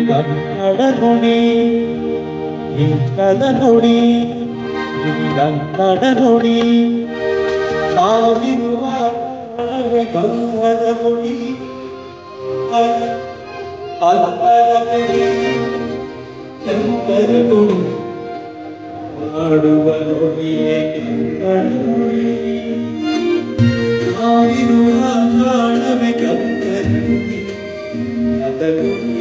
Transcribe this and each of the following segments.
ಕನ್ನಡ ನುಡಿ ಇಂಕದ ನುಡಿ ಕನ್ನಡ ನುಡಿ ನಾವಿರುವ ಗಂಗದ ನುಡಿ ಅಲ್ಲರ ನುಡಿ ಎಂದರ ನುಡಿ ಆಡುವ ನುಡಿಯೇ ಕನ್ನಡ ನುಡಿ ನಾವಿರುವ ಕಾಣವೆ ಗಂಗದ ನುಡಿ ಅದ ನುಡಿ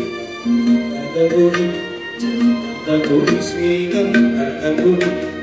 Daguri, Daguri, Swigam, Daguri,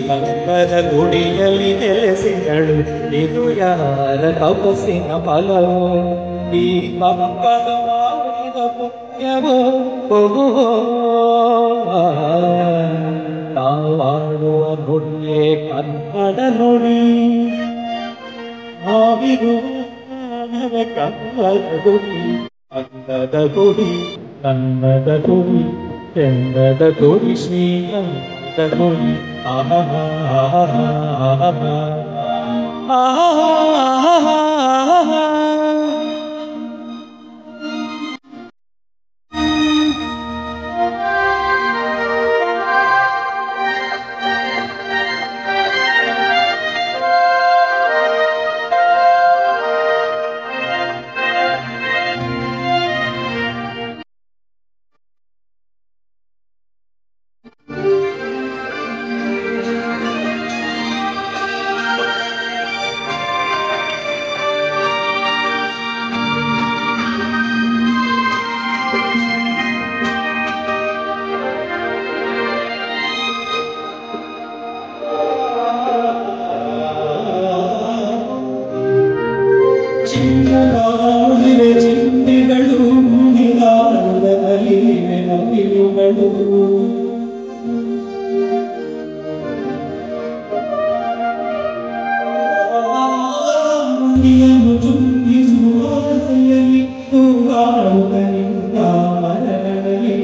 ಬಂಗದ ಗುಡಿಯಲ್ಲಿ ನೆಲೆಸಿದಳು ಇದು ಯಾರ ತಪಸ್ಸಿನ ಫಲವೋ ಈ ಮಕ್ಕಳ ಮಾಡಿದ ಪುಣ್ಯವೋ ನಾವಾಡುವ ನುಡಿಯೇ ಕನ್ನಡ ನುಡಿ ನಾವಿರುವ ಕನ್ನಡ ಗುಡಿ ಅಂದದ ಗುಡಿ ಕನ್ನಡ ಗುಡಿ ಚಂದದ ಗುಡಿ ಶ್ರೀಗಂಧ ಗುಡಿ ಚಿಂತೆಗಳು ನಿರಾಳದಲ್ಲಿ ನೆನಪಿರುಗಳು ಮುಡಿಯನ್ನು ಚುಂಬಿಸುವ ಆಸೆಯಲ್ಲಿ ತೂಗಾಡುವುದರಿಂದ ಮನಗಳಲ್ಲಿ